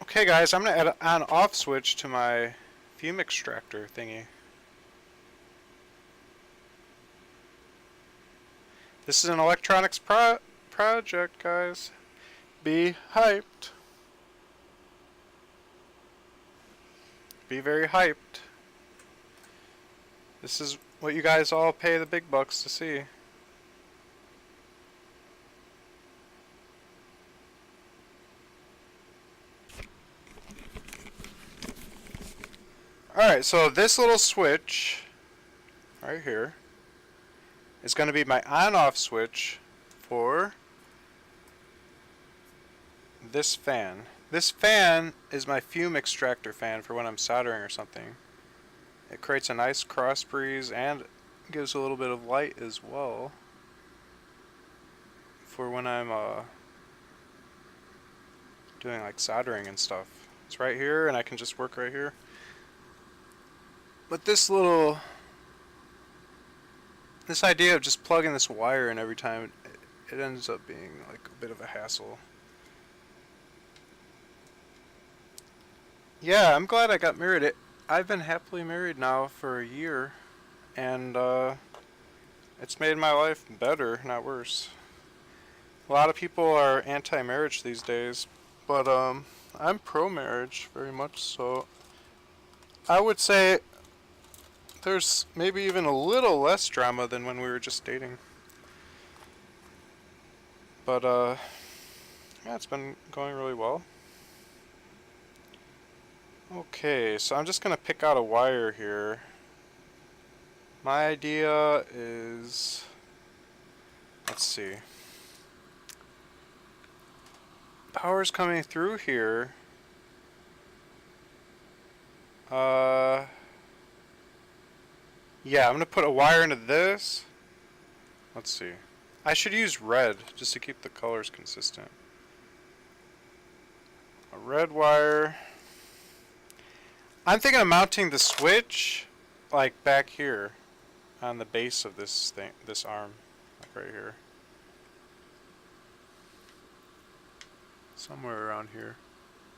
Okay guys, I'm going to add an on-off switch to my fume extractor thingy. This is an electronics project, guys. Be hyped. Be very hyped. This is what you guys all pay the big bucks to see. Alright, so this little switch right here is going to be my on-off switch for this fan. This fan is my fume extractor fan for when I'm soldering or something. It creates a nice cross breeze and gives a little bit of light as well for when I'm doing like soldering and stuff. It's right here and I can just work right here. But this idea of just plugging this wire in every time, it ends up being like a bit of a hassle. Yeah, I'm glad I got married. I've been happily married now for a year, and it's made my life better, not worse. A lot of people are anti-marriage these days, but I'm pro-marriage very much so. I would say there's maybe even a little less drama than when we were just dating. But yeah, it's been going really well. Okay, so I'm just gonna pick out a wire here. My idea is, let's see. Power's coming through here. Yeah, I'm gonna put a wire into this. Let's see. I should use red just to keep the colors consistent. A red wire. I'm thinking of mounting the switch like back here on the base of this thing, this arm, like right here. Somewhere around here.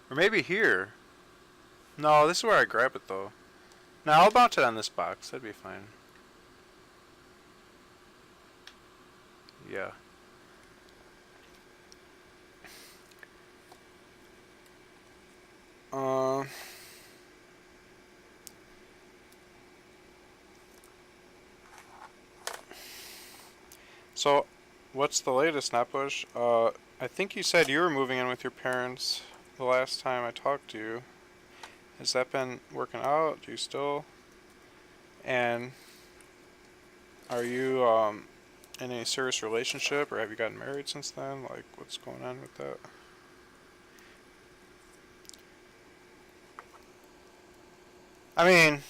Or maybe here. No, this is where I grab it though. Now I'll mount it on this box, that'd be fine. Yeah. So, what's the latest, Napush? I think you said you were moving in with your parents the last time I talked to you. Has that been working out? Do you still? And are you in a serious relationship, or have you gotten married since then? Like, what's going on with that? I mean,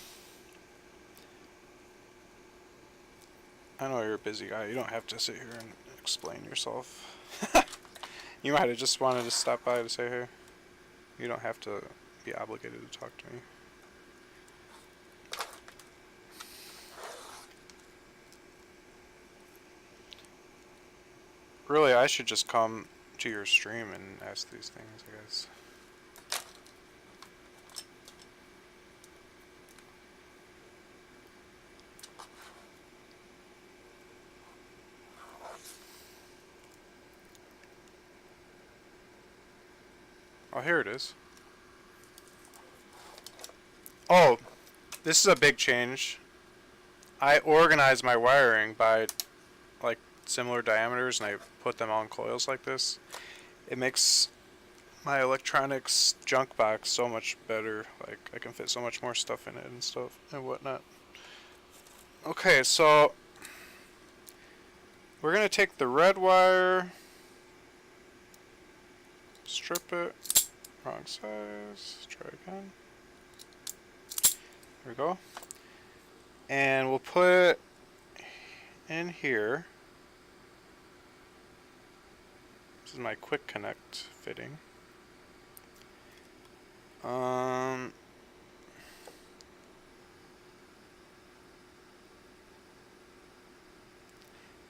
I know you're a busy guy. You don't have to sit here and explain yourself. You might have just wanted to stop by to say hey. You don't have to be obligated to talk to me. Really, I should just come to your stream and ask these things, I guess. Oh, here it is. Oh, this is a big change. I organize my wiring by like similar diameters and I put them on coils like this. It makes my electronics junk box so much better. Like I can fit so much more stuff in it and stuff and whatnot. Okay, so we're gonna take the red wire, strip it, wrong size, try again. There we go. And we'll put it in here. This is my quick connect fitting.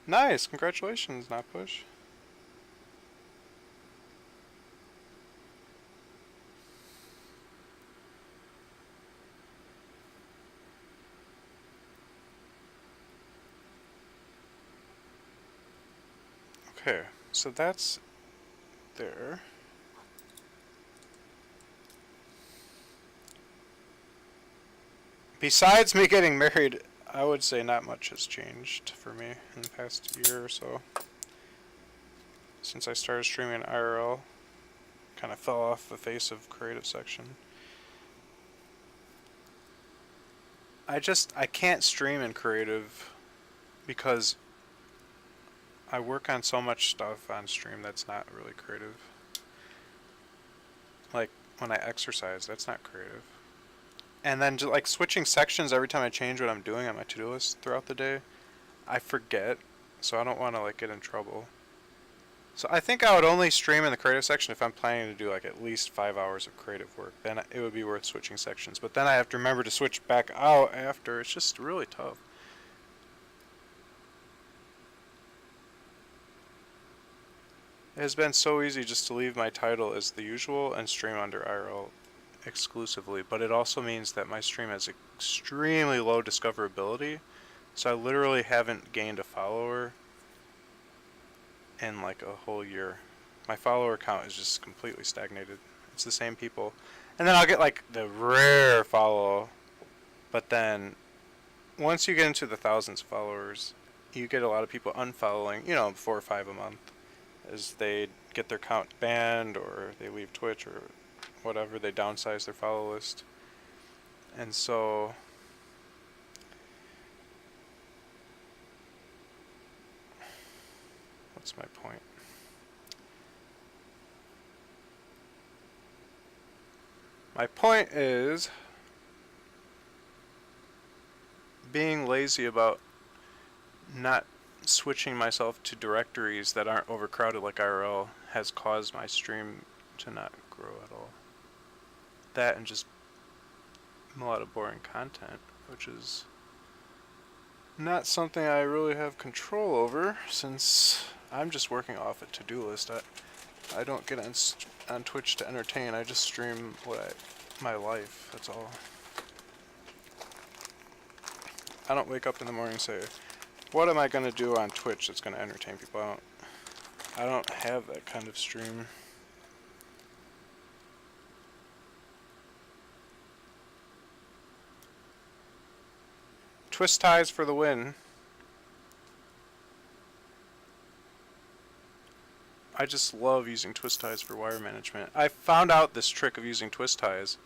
Nice, congratulations, Napush. Okay, so that's there. Besides me getting married, I would say not much has changed for me in the past year or so. Since I started streaming IRL, kind of fell off the face of creative section. I can't stream in creative because I work on so much stuff on stream that's not really creative. Like when I exercise, that's not creative. And then just like switching sections every time I change what I'm doing on my to-do list throughout the day, I forget, so I don't want to like get in trouble. So I think I would only stream in the creative section if I'm planning to do like at least 5 hours of creative work. Then it would be worth switching sections. But then I have to remember to switch back out after. It's just really tough. It has been so easy just to leave my title as the usual and stream under IRL exclusively, but it also means that my stream has extremely low discoverability, so I literally haven't gained a follower in like a whole year. My follower count is just completely stagnated. It's the same people. And then I'll get like the rare follow, but then once you get into the thousands of followers, you get a lot of people unfollowing, 4 or 5 a month, as they get their account banned or they leave Twitch or whatever, they downsize their follow list. And so what's my point? My point is being lazy about not switching myself to directories that aren't overcrowded like IRL has caused my stream to not grow at all. That and just a lot of boring content, which is not something I really have control over since I'm just working off a to-do list. I don't get on Twitch to entertain. I just stream my life. That's all. I don't wake up in the morning and say, what am I going to do on Twitch that's going to entertain people? I don't have that kind of stream. Twist ties for the win. I just love using twist ties for wire management. I found out this trick of using twist ties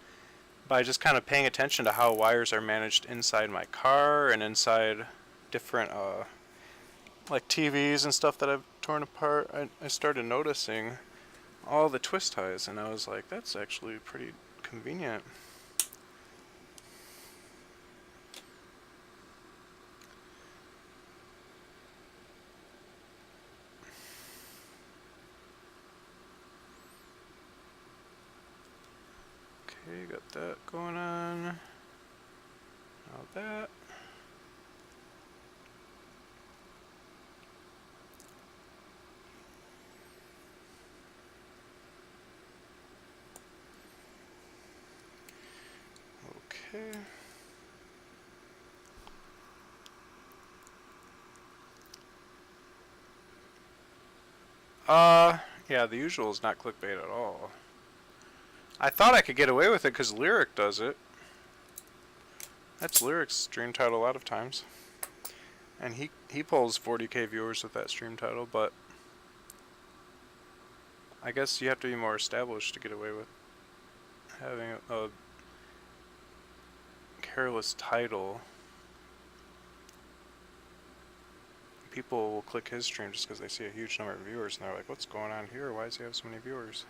by just kind of paying attention to how wires are managed inside my car and inside different like TVs and stuff that I've torn apart. I started noticing all the twist ties and I was like, that's actually pretty convenient. Okay, got that going on. Now that. Okay. Yeah, the usual is not clickbait at all. I thought I could get away with it because Lyric does it. That's Lyric's stream title a lot of times. And he pulls 40k viewers with that stream title, but I guess you have to be more established to get away with having a careless title. People will click his stream just because they see a huge number of viewers and they're like, what's going on here? Why does he have so many viewers?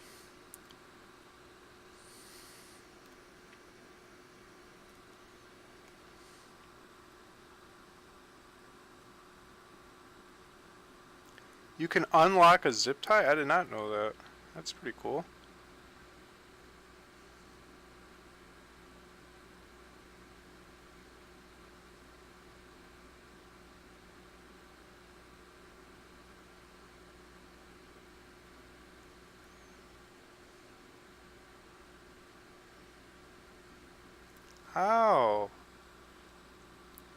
You can unlock a zip tie? I did not know that. That's pretty cool. Ow!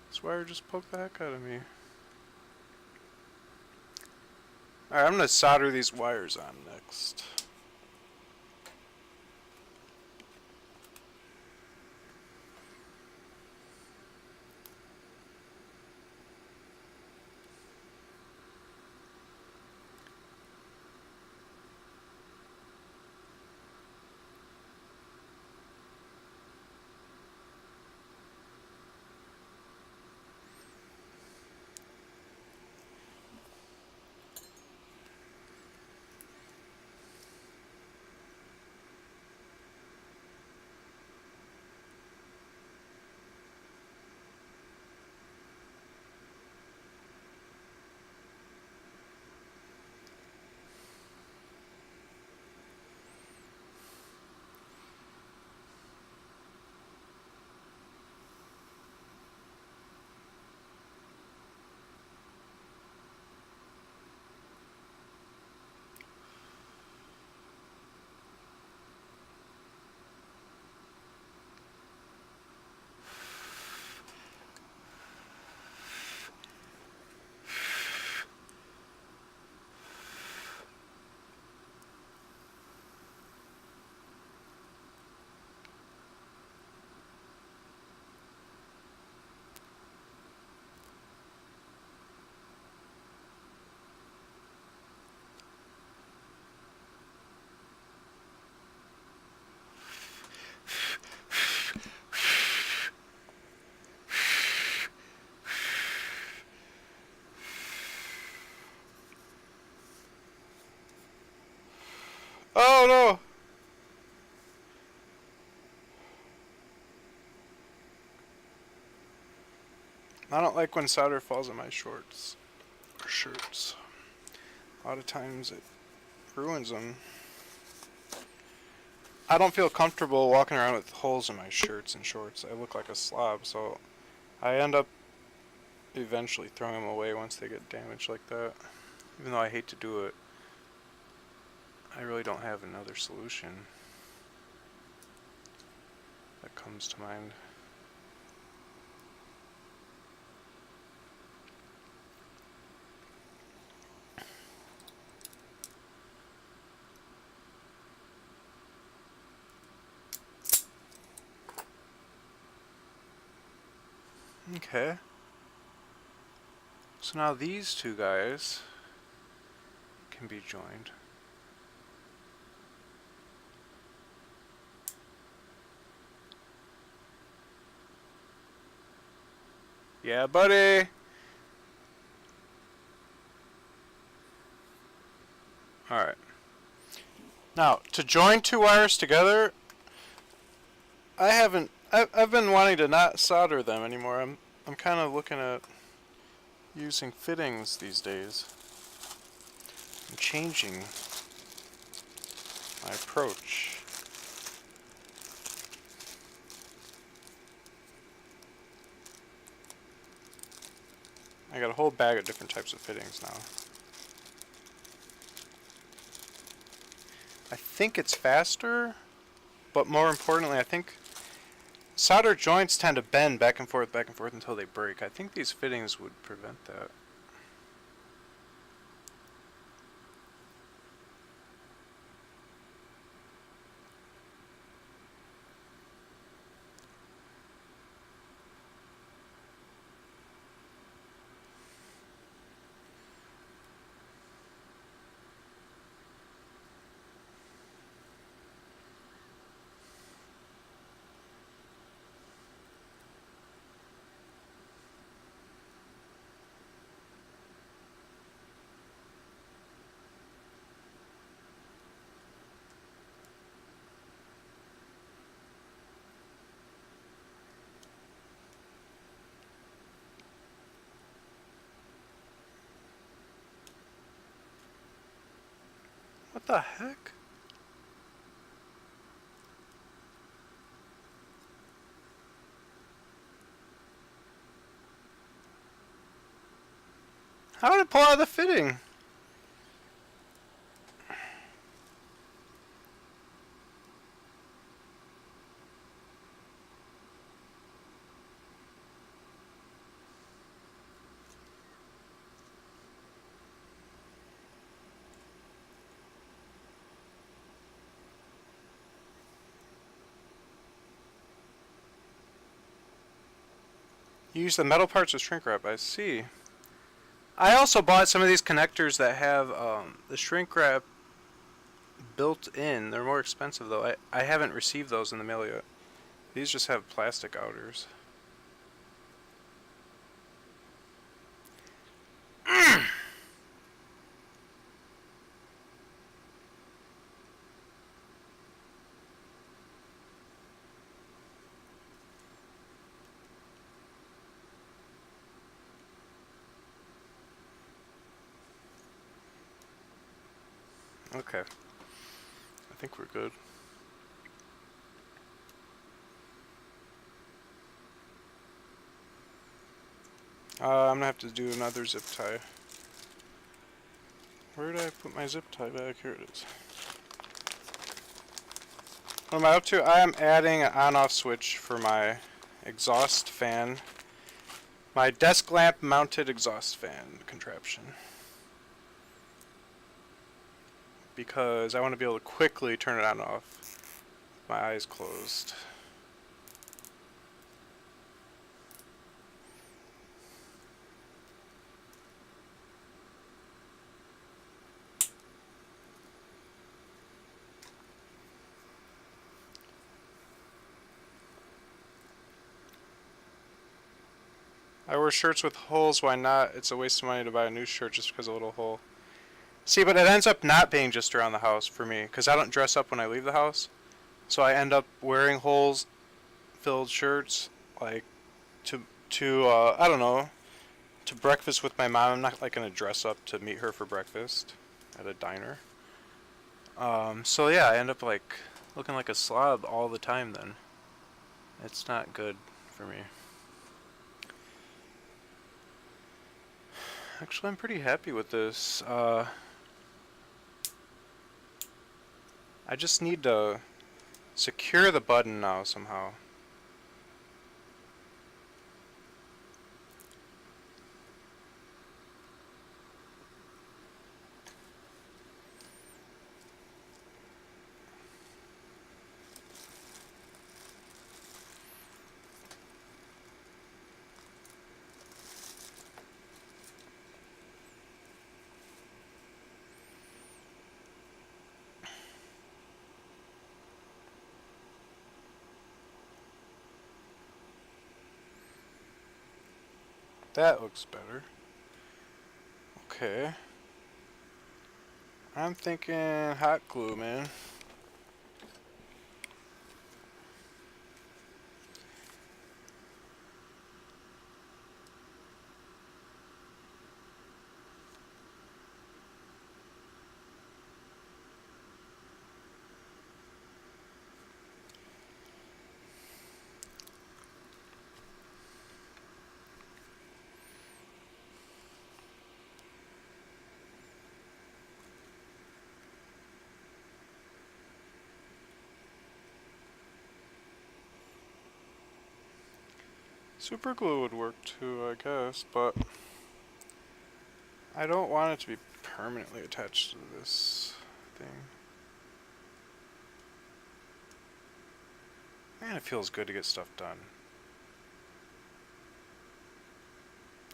This wire just poked the heck out of me. Alright, I'm gonna solder these wires on next. Oh no! I don't like when solder falls in my shorts or shirts. A lot of times it ruins them. I don't feel comfortable walking around with holes in my shirts and shorts. I look like a slob, so I end up eventually throwing them away once they get damaged like that. Even though I hate to do it, I really don't have another solution that comes to mind. Okay. So now these two guys can be joined. Yeah, buddy! Alright. Now, to join two wires together, I've been wanting to not solder them anymore. I'm kind of looking at using fittings these days. I'm changing my approach. I got a whole bag of different types of fittings now. I think it's faster, but more importantly, I think solder joints tend to bend back and forth until they break. I think these fittings would prevent that. What the heck? How did it pull out of the fitting? You use the metal parts of shrink wrap, I see. I also bought some of these connectors that have the shrink wrap built in. They're more expensive though. I haven't received those in the mail yet. These just have plastic outers. Okay. I think we're good. I'm gonna have to do another zip tie. Where did I put my zip tie back? Here it is. What am I up to? I am adding an on-off switch for my exhaust fan. My desk lamp mounted exhaust fan contraption. Because I want to be able to quickly turn it on and off with my eyes closed. I wear shirts with holes, why not? It's a waste of money to buy a new shirt just because of a little hole. See, but it ends up not being just around the house for me, because I don't dress up when I leave the house. So I end up wearing holes-filled shirts, like, I don't know, to breakfast with my mom. I'm not, like, going to dress up to meet her for breakfast at a diner. So yeah, I end up, like, looking like a slob all the time then. It's not good for me. Actually, I'm pretty happy with this. I just need to secure the button now somehow. That looks better. Okay. I'm thinking hot glue, man. Super glue would work too, I guess, but I don't want it to be permanently attached to this thing. Man, it feels good to get stuff done.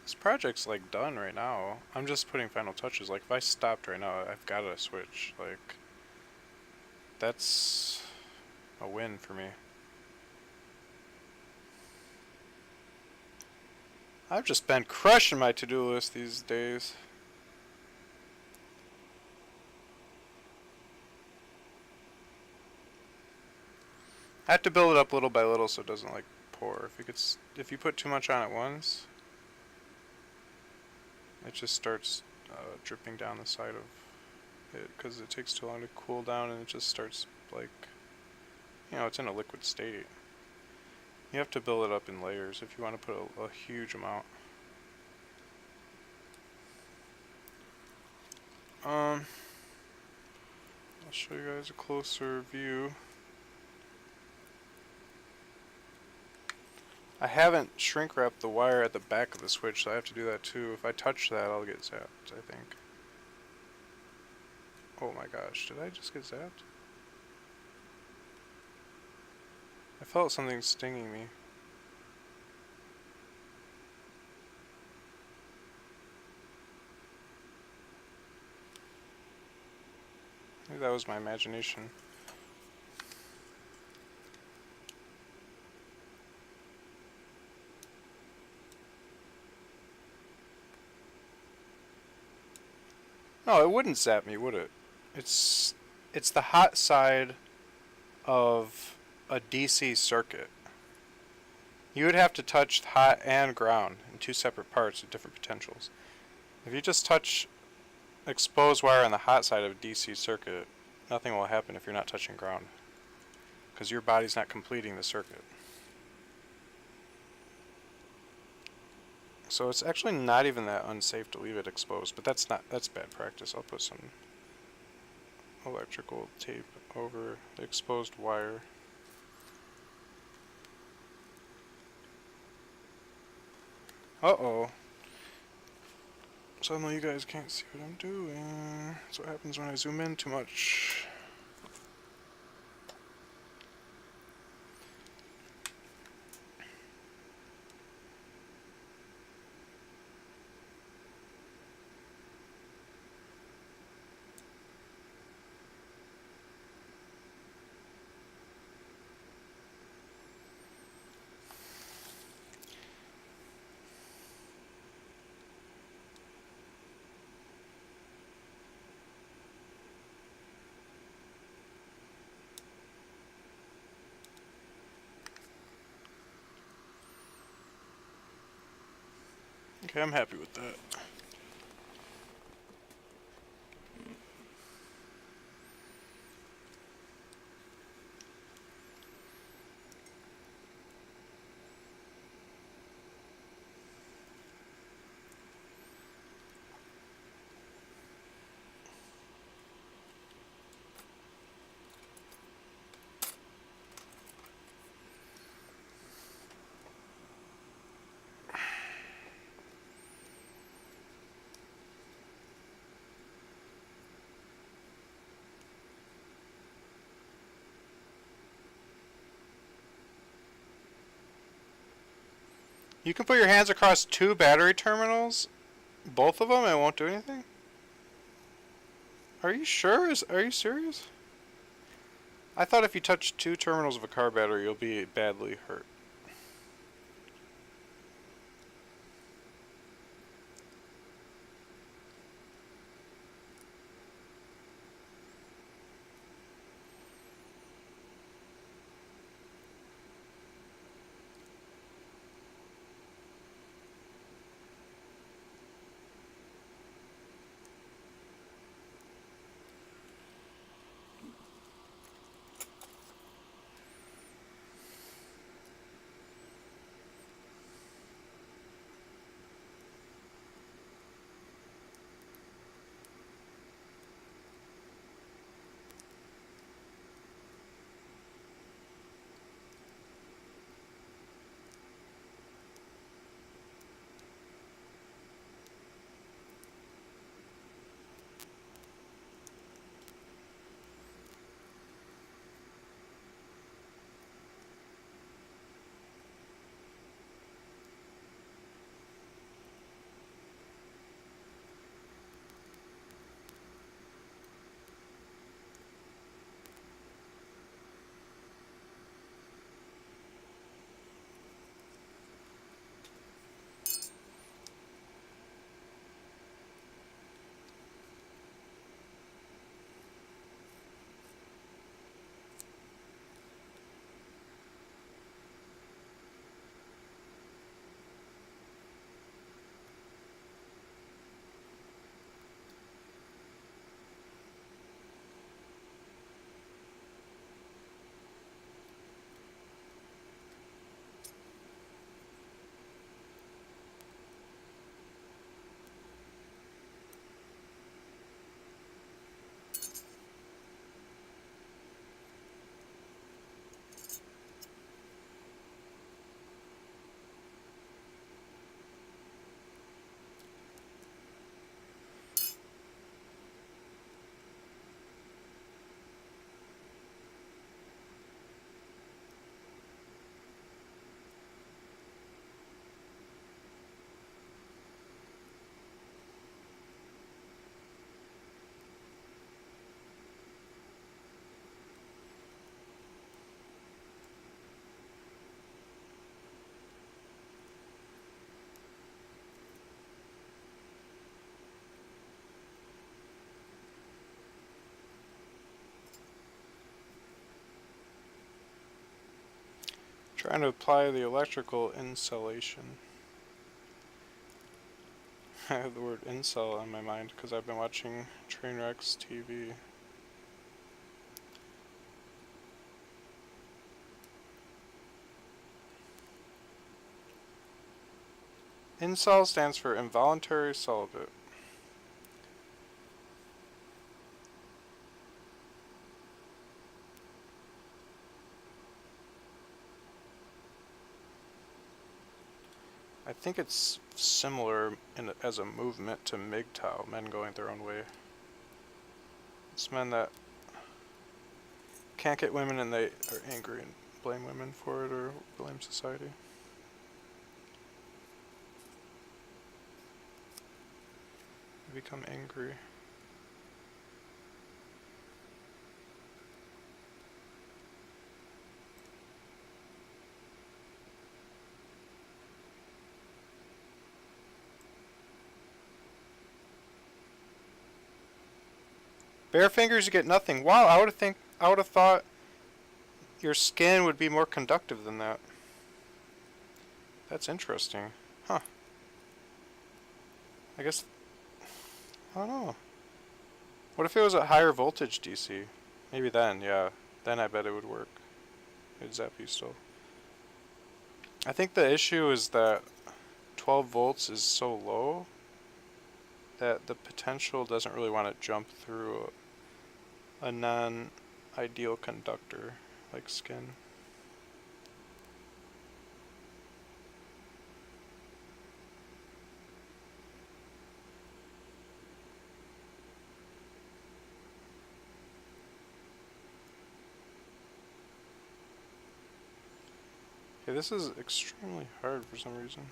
This project's like done right now. I'm just putting final touches. Like if I stopped right now, I've got to switch. Like that's a win for me. I've just been crushing my to-do list these days. I have to build it up little by little so it doesn't like pour. If you put too much on at once, it just starts dripping down the side of it because it takes too long to cool down and it just starts like, it's in a liquid state. You have to build it up in layers if you want to put a huge amount. I'll show you guys a closer view. I haven't shrink wrapped the wire at the back of the switch, so I have to do that too. If I touch that, I'll get zapped, I think. Oh my gosh, did I just get zapped? I felt something stinging me. Maybe that was my imagination. No, it wouldn't zap me, would it? It's it's the hot side of a DC circuit. You would have to touch hot and ground in two separate parts with different potentials. If you just touch exposed wire on the hot side of a DC circuit, nothing will happen if you're not touching ground, because your body's not completing the circuit. So it's actually not even that unsafe to leave it exposed, but that's bad practice. I'll put some electrical tape over the exposed wire. Uh-oh. Suddenly you guys can't see what I'm doing. That's what happens when I zoom in too much. Okay, I'm happy with that. You can put your hands across two battery terminals, both of them, and it won't do anything? Are you sure? Are you serious? I thought if you touch two terminals of a car battery, you'll be badly hurt. Trying to apply the electrical insulation. I have the word incel on my mind because I've been watching Trainwrecks TV. Incel stands for involuntary celibate. I think it's similar as a movement to MGTOW, men going their own way. It's men that can't get women and they are angry and blame women for it or blame society. They become angry. Bare fingers, you get nothing. Wow, I would have thought your skin would be more conductive than that. That's interesting. Huh. I guess, I don't know. What if it was a higher voltage DC? Maybe then, yeah. Then I bet it would work. It'd zap you still. I think the issue is that 12 volts is so low that the potential doesn't really want to jump through a non-ideal conductor like skin. Okay, this is extremely hard for some reason.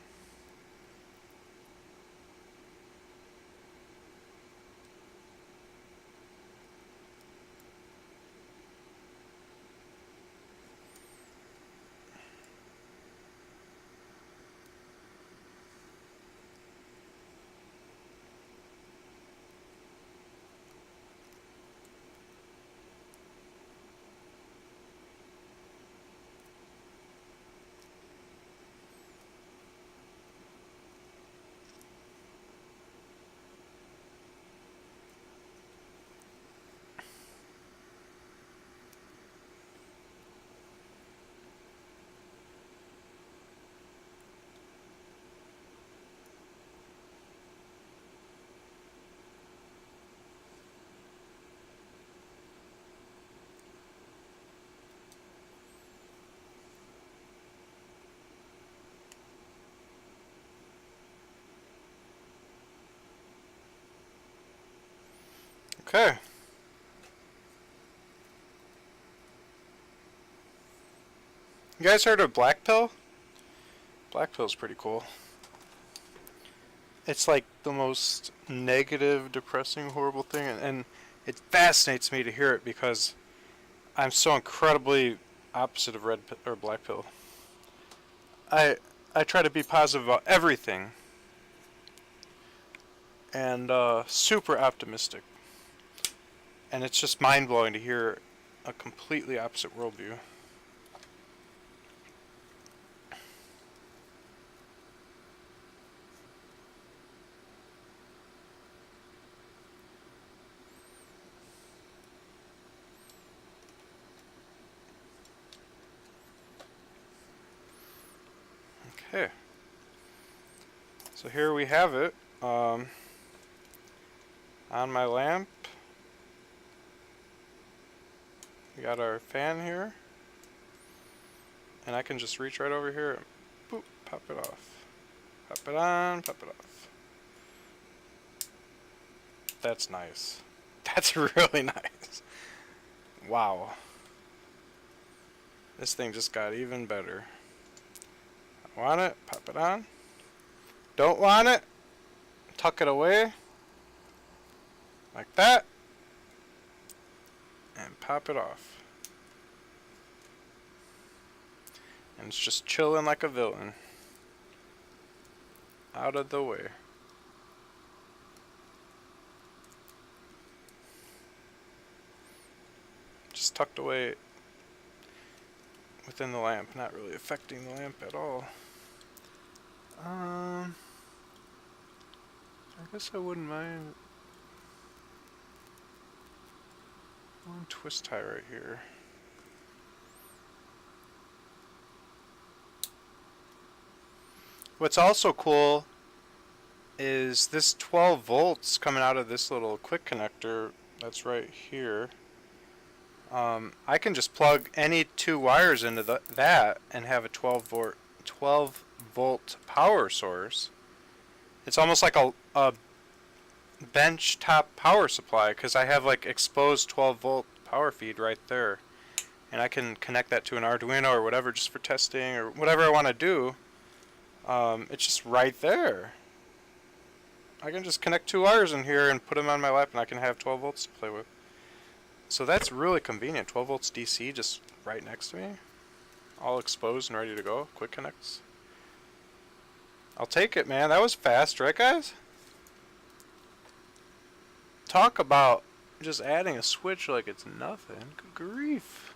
Okay. You guys heard of black pill? Black pill's pretty cool. It's like the most negative, depressing, horrible thing, and it fascinates me to hear it because I'm so incredibly opposite of or black pill. I try to be positive about everything and super optimistic, and it's just mind blowing to hear a completely opposite worldview. Okay. So here we have it on my lamp. We got our fan here, and I can just reach right over here and boop, pop it off. Pop it on, pop it off. That's nice. That's really nice. Wow. This thing just got even better. Want it? Pop it on. Don't want it? Tuck it away. Like that. And pop it off. And it's just chilling like a villain. Out of the way. Just tucked away within the lamp, not really affecting the lamp at all. I guess I wouldn't mind one twist tie right here. What's also cool is this 12 volts coming out of this little quick connector that's right here. I can just plug any two wires into that and have a 12 volt power source. It's almost like a bench top power supply, because I have like exposed 12 volt power feed right there, and I can connect that to an Arduino or whatever just for testing or whatever I want to do. It's just right there. I can just connect two wires in here and put them on my lap, and I can have 12 volts to play with. So that's really convenient. 12 volts DC just right next to me, all exposed and ready to go. Quick connects. I'll take it, man. That was fast, right, guys? Talk about just adding a switch like it's nothing. Good grief.